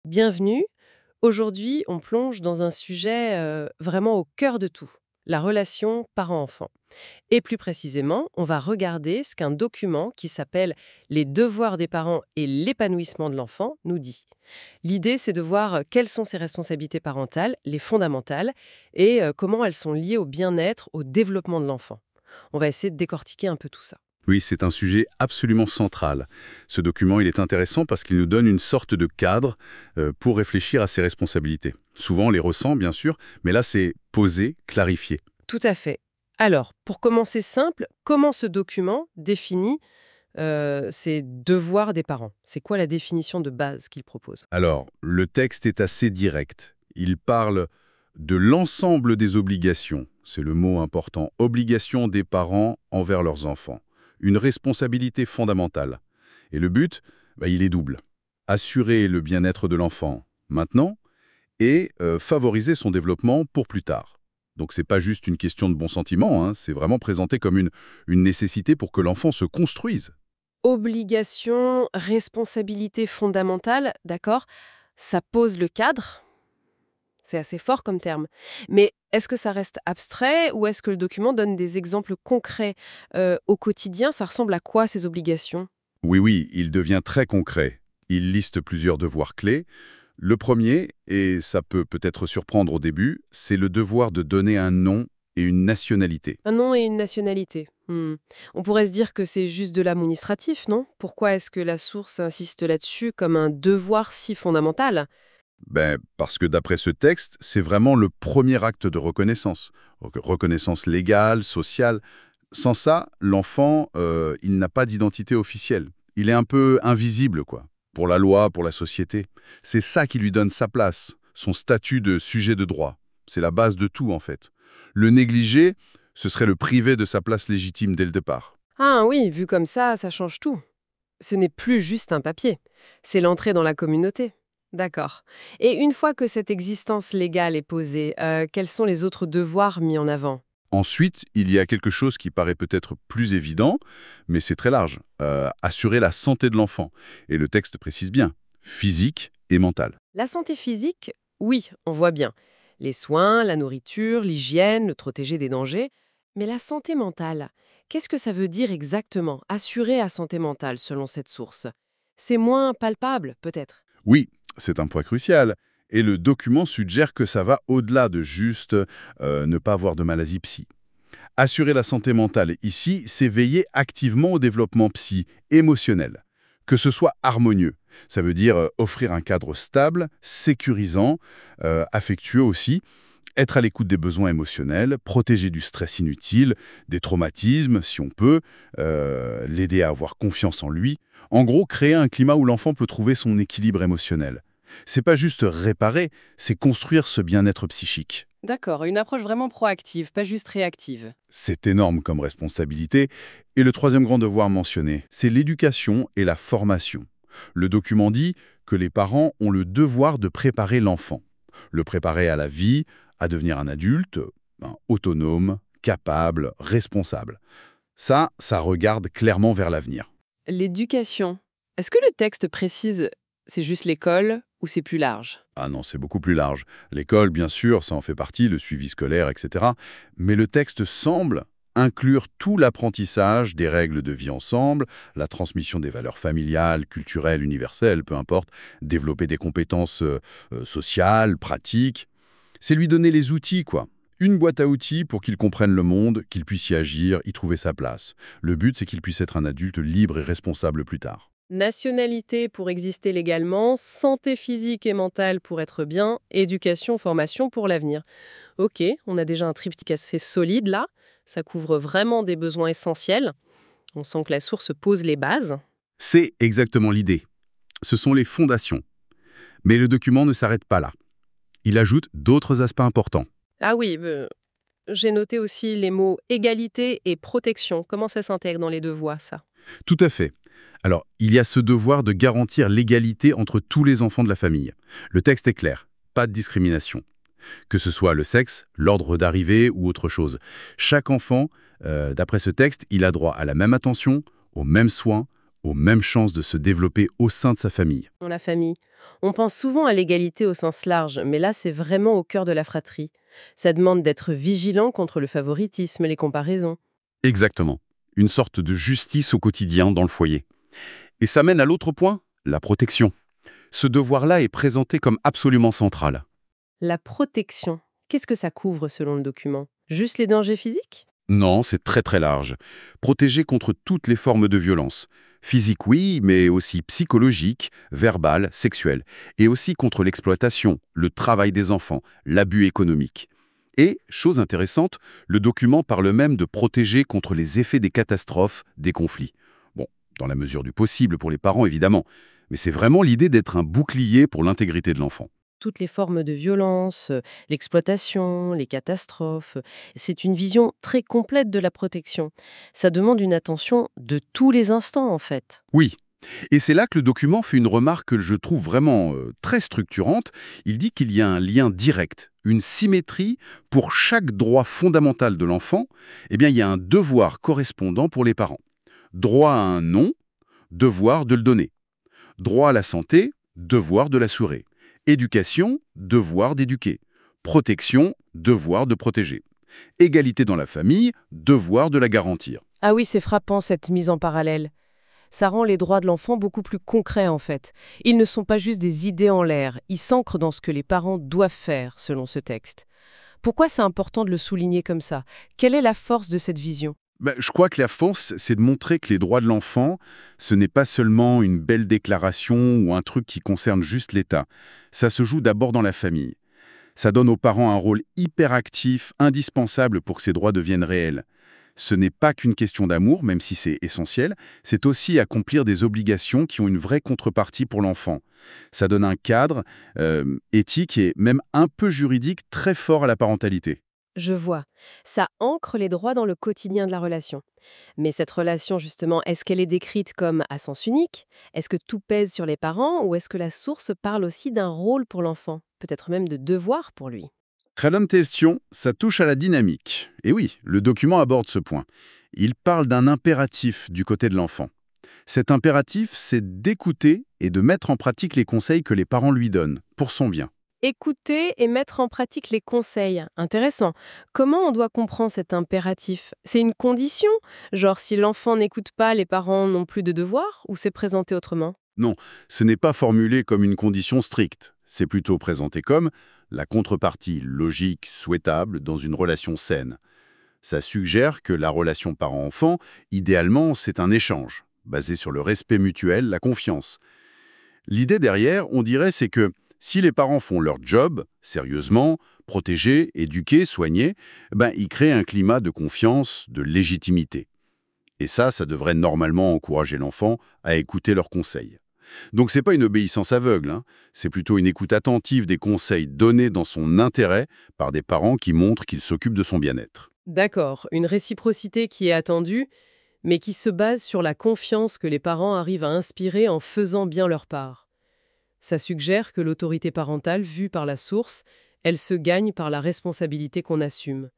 Bienvenue. Aujourd'hui, on plonge dans un sujet vraiment au cœur de tout, la relation parent-enfant. Et plus précisément, on va regarder ce qu'un document qui s'appelle Les devoirs des parents et l'épanouissement de l'enfant nous dit. L'idée, c'est de voir quelles sont ses responsabilités parentales, les fondamentales, et comment elles sont liées au bien-être, au développement de l'enfant. On va essayer de décortiquer un peu tout ça. Oui, c'est un sujet absolument central. Ce document, il est intéressant parce qu'il nous donne une sorte de cadre pour réfléchir à ses responsabilités. Souvent, on les ressent, bien sûr, mais là, c'est posé, clarifié. Tout à fait. Alors, pour commencer simple, comment ce document définit ces devoirs des parents? C'est quoi la définition de base qu'il propose? Alors, le texte est assez direct. Il parle de l'ensemble des obligations. C'est le mot important. Obligations des parents envers leurs enfants. Une responsabilité fondamentale. Et le but, il est double. Assurer le bien-être de l'enfant maintenant et favoriser son développement pour plus tard. Donc c'est pas juste une question de bon sentiment, hein, c'est vraiment présenté comme une nécessité pour que l'enfant se construise. Obligation, responsabilité fondamentale, d'accord? Ça pose le cadre, c'est assez fort comme terme. Mais est-ce que ça reste abstrait ou est-ce que le document donne des exemples concrets au quotidien? Ça ressemble à quoi ces obligations? Oui, oui, il devient très concret. Il liste plusieurs devoirs clés. Le premier, et ça peut peut-être surprendre au début, c'est le devoir de donner un nom et une nationalité. Un nom et une nationalité. On pourrait se dire que c'est juste de l'administratif, non? Pourquoi est-ce que la source insiste là-dessus comme un devoir si fondamental? Parce que d'après ce texte, c'est vraiment le premier acte de reconnaissance. Reconnaissance légale, sociale. Sans ça, l'enfant, il n'a pas d'identité officielle. Il est un peu invisible, quoi. Pour la loi, pour la société. C'est ça qui lui donne sa place, son statut de sujet de droit. C'est la base de tout, en fait. Le négliger, ce serait le priver de sa place légitime dès le départ. Ah oui, vu comme ça change tout. Ce n'est plus juste un papier, c'est l'entrée dans la communauté. D'accord. Et une fois que cette existence légale est posée, quels sont les autres devoirs mis en avant? Ensuite, il y a quelque chose qui paraît peut-être plus évident, mais c'est très large. Assurer la santé de l'enfant. Et le texte précise bien, physique et mentale. La santé physique, oui, on voit bien. Les soins, la nourriture, l'hygiène, le protéger des dangers. Mais la santé mentale, qu'est-ce que ça veut dire exactement, assurer la santé mentale selon cette source? C'est moins palpable, peut-être. Oui, c'est un point crucial. Et le document suggère que ça va au-delà de juste ne pas avoir de maladie psy. Assurer la santé mentale ici, c'est veiller activement au développement émotionnel. Que ce soit harmonieux. Ça veut dire offrir un cadre stable, sécurisant, affectueux aussi, être à l'écoute des besoins émotionnels, protéger du stress inutile, des traumatismes, si on peut, l'aider à avoir confiance en lui. En gros, créer un climat où l'enfant peut trouver son équilibre émotionnel. C'est pas juste réparer, c'est construire ce bien-être psychique. D'accord, une approche vraiment proactive, pas juste réactive. C'est énorme comme responsabilité. Et le troisième grand devoir mentionné, c'est l'éducation et la formation. Le document dit que les parents ont le devoir de préparer l'enfant. Le préparer à la vie, à devenir un adulte, autonome, capable, responsable. Ça regarde clairement vers l'avenir. L'éducation. Est-ce que le texte précise c'est juste l'école ou c'est plus large? Ah non, c'est beaucoup plus large. L'école, bien sûr, ça en fait partie, le suivi scolaire, etc. Mais le texte semble inclure tout l'apprentissage des règles de vie ensemble, la transmission des valeurs familiales, culturelles, universelles, peu importe, développer des compétences sociales, pratiques. C'est lui donner les outils, quoi. Une boîte à outils pour qu'il comprenne le monde, qu'il puisse y agir, y trouver sa place. Le but, c'est qu'il puisse être un adulte libre et responsable plus tard. Nationalité pour exister légalement, santé physique et mentale pour être bien, éducation, formation pour l'avenir. Ok, on a déjà un triptyque assez solide là. Ça couvre vraiment des besoins essentiels. On sent que la source pose les bases. C'est exactement l'idée. Ce sont les fondations. Mais le document ne s'arrête pas là. Il ajoute d'autres aspects importants. Ah oui, j'ai noté aussi les mots égalité et protection. Comment ça s'intègre dans les deux voies, ça? Tout à fait. Alors, il y a ce devoir de garantir l'égalité entre tous les enfants de la famille. Le texte est clair, pas de discrimination. Que ce soit le sexe, l'ordre d'arrivée ou autre chose. Chaque enfant, d'après ce texte, il a droit à la même attention, aux mêmes soins, aux mêmes chances de se développer au sein de sa famille. Dans la famille. On pense souvent à l'égalité au sens large, mais là, c'est vraiment au cœur de la fratrie. Ça demande d'être vigilant contre le favoritisme, les comparaisons. Exactement. Une sorte de justice au quotidien dans le foyer. Et ça mène à l'autre point, la protection. Ce devoir-là est présenté comme absolument central. La protection, qu'est-ce que ça couvre selon le document? Juste les dangers physiques? Non, c'est très très large. Protéger contre toutes les formes de violence. Physique, oui, mais aussi psychologique, verbale, sexuelle. Et aussi contre l'exploitation, le travail des enfants, l'abus économique. Et, chose intéressante, le document parle même de protéger contre les effets des catastrophes, des conflits. Bon, dans la mesure du possible pour les parents, évidemment. Mais c'est vraiment l'idée d'être un bouclier pour l'intégrité de l'enfant. Toutes les formes de violence, l'exploitation, les catastrophes. C'est une vision très complète de la protection. Ça demande une attention de tous les instants, en fait. Oui. Et c'est là que le document fait une remarque que je trouve vraiment très structurante. Il dit qu'il y a un lien direct, une symétrie pour chaque droit fondamental de l'enfant. Eh bien, il y a un devoir correspondant pour les parents. Droit à un nom, devoir de le donner. Droit à la santé, devoir de l'assurer. Éducation, devoir d'éduquer. Protection, devoir de protéger. Égalité dans la famille, devoir de la garantir. Ah oui, c'est frappant cette mise en parallèle. Ça rend les droits de l'enfant beaucoup plus concrets en fait. Ils ne sont pas juste des idées en l'air, ils s'ancrent dans ce que les parents doivent faire selon ce texte. Pourquoi c'est important de le souligner comme ça? Quelle est la force de cette vision? Je crois que la force, c'est de montrer que les droits de l'enfant, ce n'est pas seulement une belle déclaration ou un truc qui concerne juste l'État. Ça se joue d'abord dans la famille. Ça donne aux parents un rôle hyper actif, indispensable pour que ces droits deviennent réels. Ce n'est pas qu'une question d'amour, même si c'est essentiel, c'est aussi accomplir des obligations qui ont une vraie contrepartie pour l'enfant. Ça donne un cadre éthique et même un peu juridique très fort à la parentalité. Je vois. Ça ancre les droits dans le quotidien de la relation. Mais cette relation, justement, est-ce qu'elle est décrite comme à sens unique? Est-ce que tout pèse sur les parents ou est-ce que la source parle aussi d'un rôle pour l'enfant? Peut-être même de devoir pour lui? Très bonne question, ça touche à la dynamique. Et oui, le document aborde ce point. Il parle d'un impératif du côté de l'enfant. Cet impératif, c'est d'écouter et de mettre en pratique les conseils que les parents lui donnent, pour son bien. Écouter et mettre en pratique les conseils. Intéressant. Comment on doit comprendre cet impératif? C'est une condition? Genre si l'enfant n'écoute pas, les parents n'ont plus de devoir? Ou c'est présenté autrement? Non, ce n'est pas formulé comme une condition stricte. C'est plutôt présenté comme la contrepartie logique, souhaitable dans une relation saine. Ça suggère que la relation parent-enfant, idéalement, c'est un échange, basé sur le respect mutuel, la confiance. L'idée derrière, on dirait, c'est que si les parents font leur job, sérieusement, protéger, éduquer, soigner, ils créent un climat de confiance, de légitimité. Et ça devrait normalement encourager l'enfant à écouter leurs conseils. Donc c'est pas une obéissance aveugle, hein. C'est plutôt une écoute attentive des conseils donnés dans son intérêt par des parents qui montrent qu'ils s'occupent de son bien-être. D'accord, une réciprocité qui est attendue, mais qui se base sur la confiance que les parents arrivent à inspirer en faisant bien leur part. Ça suggère que l'autorité parentale, vue par la source, elle se gagne par la responsabilité qu'on assume.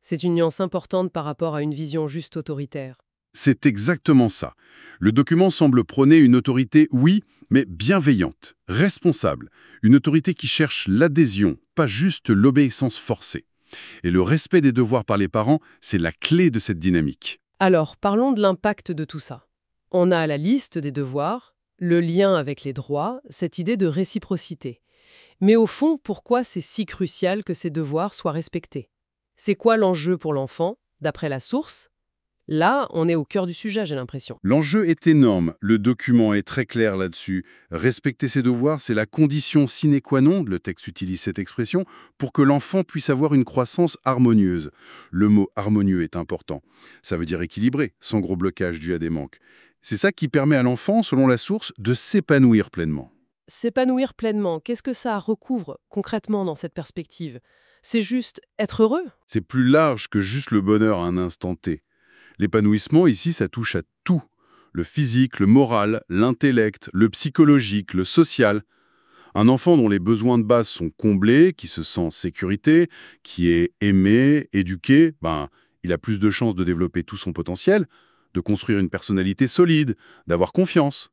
C'est une nuance importante par rapport à une vision juste autoritaire. C'est exactement ça. Le document semble prôner une autorité, oui, mais bienveillante, responsable. Une autorité qui cherche l'adhésion, pas juste l'obéissance forcée. Et le respect des devoirs par les parents, c'est la clé de cette dynamique. Alors, parlons de l'impact de tout ça. On a la liste des devoirs, le lien avec les droits, cette idée de réciprocité. Mais au fond, pourquoi c'est si crucial que ces devoirs soient respectés? C'est quoi l'enjeu pour l'enfant, d'après la source? Là, on est au cœur du sujet, j'ai l'impression. L'enjeu est énorme, le document est très clair là-dessus. Respecter ses devoirs, c'est la condition sine qua non, le texte utilise cette expression, pour que l'enfant puisse avoir une croissance harmonieuse. Le mot harmonieux est important. Ça veut dire équilibré, sans gros blocage dû à des manques. C'est ça qui permet à l'enfant, selon la source, de s'épanouir pleinement. S'épanouir pleinement, qu'est-ce que ça recouvre concrètement dans cette perspective? C'est juste être heureux? C'est plus large que juste le bonheur à un instant T. L'épanouissement, ici, ça touche à tout. Le physique, le moral, l'intellect, le psychologique, le social. Un enfant dont les besoins de base sont comblés, qui se sent en sécurité, qui est aimé, éduqué, il a plus de chances de développer tout son potentiel. de construire une personnalité solide, d'avoir confiance.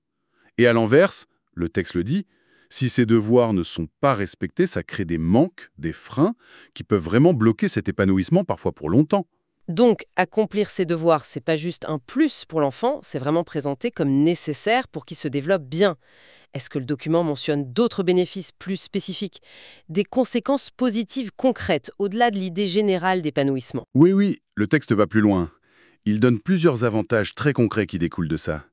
Et à l'inverse, le texte le dit, si ces devoirs ne sont pas respectés, ça crée des manques, des freins, qui peuvent vraiment bloquer cet épanouissement, parfois pour longtemps. Donc, accomplir ses devoirs, c'est pas juste un plus pour l'enfant, c'est vraiment présenté comme nécessaire pour qu'il se développe bien. Est-ce que le document mentionne d'autres bénéfices plus spécifiques, des conséquences positives concrètes, au-delà de l'idée générale d'épanouissement? Oui, oui, le texte va plus loin. Il donne plusieurs avantages très concrets qui découlent de ça.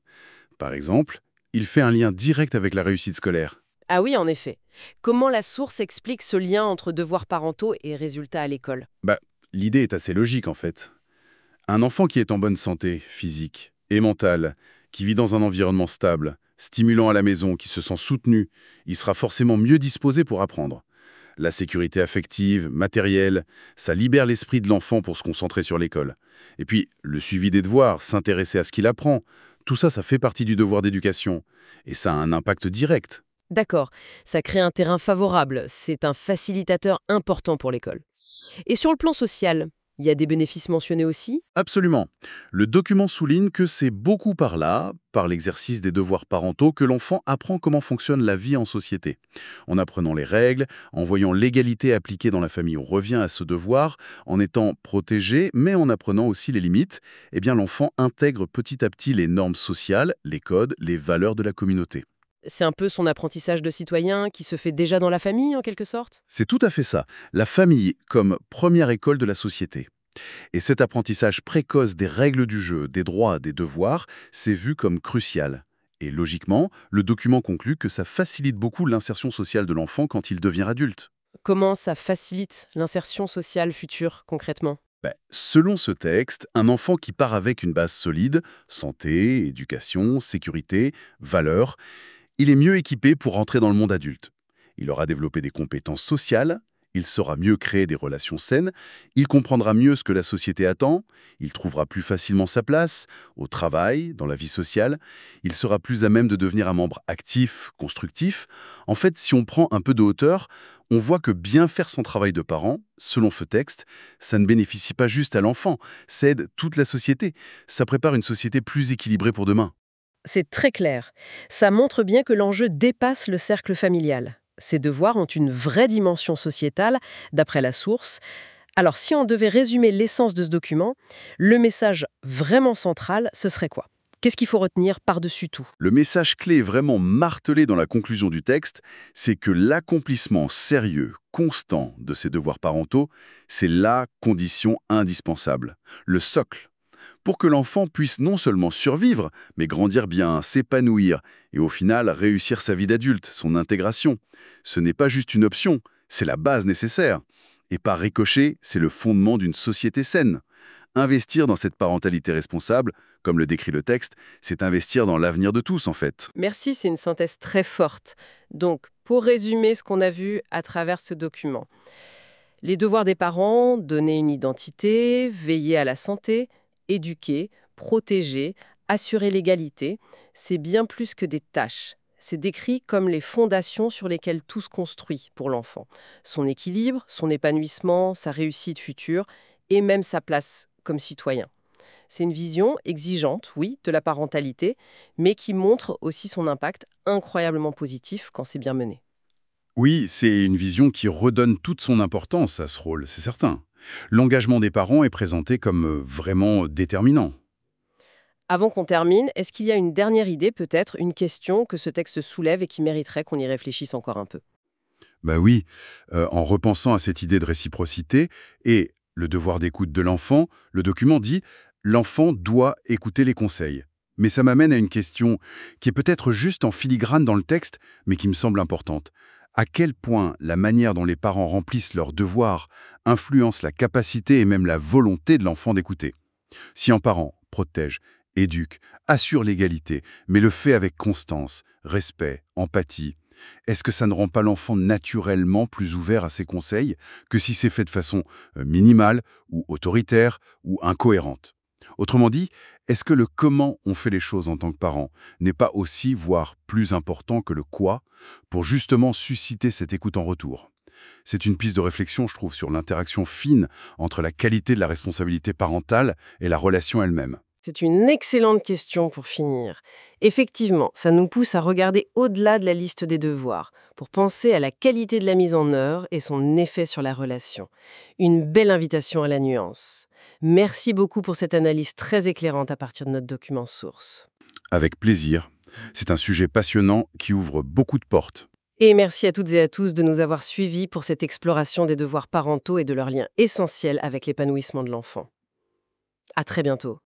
Par exemple, il fait un lien direct avec la réussite scolaire. Ah oui, en effet. Comment la source explique ce lien entre devoirs parentaux et résultats à l'école? Bah, l'idée est assez logique en fait. Un enfant qui est en bonne santé, physique et mentale, qui vit dans un environnement stable, stimulant à la maison, qui se sent soutenu, il sera forcément mieux disposé pour apprendre. La sécurité affective, matérielle, ça libère l'esprit de l'enfant pour se concentrer sur l'école. Et puis, le suivi des devoirs, s'intéresser à ce qu'il apprend, tout ça, ça fait partie du devoir d'éducation. Et ça a un impact direct. D'accord, ça crée un terrain favorable, c'est un facilitateur important pour l'école. Et sur le plan social, il y a des bénéfices mentionnés aussi? Absolument. Le document souligne que c'est beaucoup par là, par l'exercice des devoirs parentaux, que l'enfant apprend comment fonctionne la vie en société. En apprenant les règles, en voyant l'égalité appliquée dans la famille, on revient à ce devoir, en étant protégé, mais en apprenant aussi les limites, eh bien l'enfant intègre petit à petit les normes sociales, les codes, les valeurs de la communauté. C'est un peu son apprentissage de citoyen qui se fait déjà dans la famille, en quelque sorte? C'est tout à fait ça, la famille comme première école de la société. Et cet apprentissage précoce des règles du jeu, des droits, des devoirs, c'est vu comme crucial. Et logiquement, le document conclut que ça facilite beaucoup l'insertion sociale de l'enfant quand il devient adulte. Comment ça facilite l'insertion sociale future, concrètement? Selon ce texte, un enfant qui part avec une base solide, santé, éducation, sécurité, valeurs, il est mieux équipé pour entrer dans le monde adulte. Il aura développé des compétences sociales, il saura mieux créer des relations saines, il comprendra mieux ce que la société attend, il trouvera plus facilement sa place, au travail, dans la vie sociale, il sera plus à même de devenir un membre actif, constructif. En fait, si on prend un peu de hauteur, on voit que bien faire son travail de parent, selon ce texte, ça ne bénéficie pas juste à l'enfant, ça aide toute la société, ça prépare une société plus équilibrée pour demain. C'est très clair. Ça montre bien que l'enjeu dépasse le cercle familial. Ces devoirs ont une vraie dimension sociétale, d'après la source. Alors, si on devait résumer l'essence de ce document, le message vraiment central, ce serait quoi? Qu'est-ce qu'il faut retenir par-dessus tout? Le message clé vraiment martelé dans la conclusion du texte, c'est que l'accomplissement sérieux, constant de ces devoirs parentaux, c'est la condition indispensable, le socle, pour que l'enfant puisse non seulement survivre, mais grandir bien, s'épanouir et au final réussir sa vie d'adulte, son intégration. Ce n'est pas juste une option, c'est la base nécessaire. Et par ricochet, c'est le fondement d'une société saine. Investir dans cette parentalité responsable, comme le décrit le texte, c'est investir dans l'avenir de tous en fait. Merci, c'est une synthèse très forte. Donc, pour résumer ce qu'on a vu à travers ce document, les devoirs des parents, donner une identité, veiller à la santé, éduquer, protéger, assurer l'égalité, c'est bien plus que des tâches. C'est décrit comme les fondations sur lesquelles tout se construit pour l'enfant. Son équilibre, son épanouissement, sa réussite future et même sa place comme citoyen. C'est une vision exigeante, oui, de la parentalité, mais qui montre aussi son impact incroyablement positif quand c'est bien mené. Oui, c'est une vision qui redonne toute son importance à ce rôle, c'est certain. L'engagement des parents est présenté comme vraiment déterminant. Avant qu'on termine, est-ce qu'il y a une dernière idée, peut-être, une question que ce texte soulève et qui mériterait qu'on y réfléchisse encore un peu? Bah oui, en repensant à cette idée de réciprocité et le devoir d'écoute de l'enfant, le document dit «L'enfant doit écouter les conseils». Mais ça m'amène à une question qui est peut-être juste en filigrane dans le texte, mais qui me semble importante. À quel point la manière dont les parents remplissent leurs devoirs influence la capacité et même la volonté de l'enfant d'écouter? Si un parent protège, éduque, assure l'égalité, mais le fait avec constance, respect, empathie, est-ce que ça ne rend pas l'enfant naturellement plus ouvert à ses conseils que si c'est fait de façon minimale ou autoritaire ou incohérente? Autrement dit, est-ce que le comment on fait les choses en tant que parent n'est pas aussi, voire plus important que le quoi, pour justement susciter cette écoute en retour? C'est une piste de réflexion, je trouve, sur l'interaction fine entre la qualité de la responsabilité parentale et la relation elle-même. C'est une excellente question pour finir. Effectivement, ça nous pousse à regarder au-delà de la liste des devoirs, pour penser à la qualité de la mise en œuvre et son effet sur la relation. Une belle invitation à la nuance. Merci beaucoup pour cette analyse très éclairante à partir de notre document source. Avec plaisir. C'est un sujet passionnant qui ouvre beaucoup de portes. Et merci à toutes et à tous de nous avoir suivis pour cette exploration des devoirs parentaux et de leurs liens essentiels avec l'épanouissement de l'enfant. À très bientôt.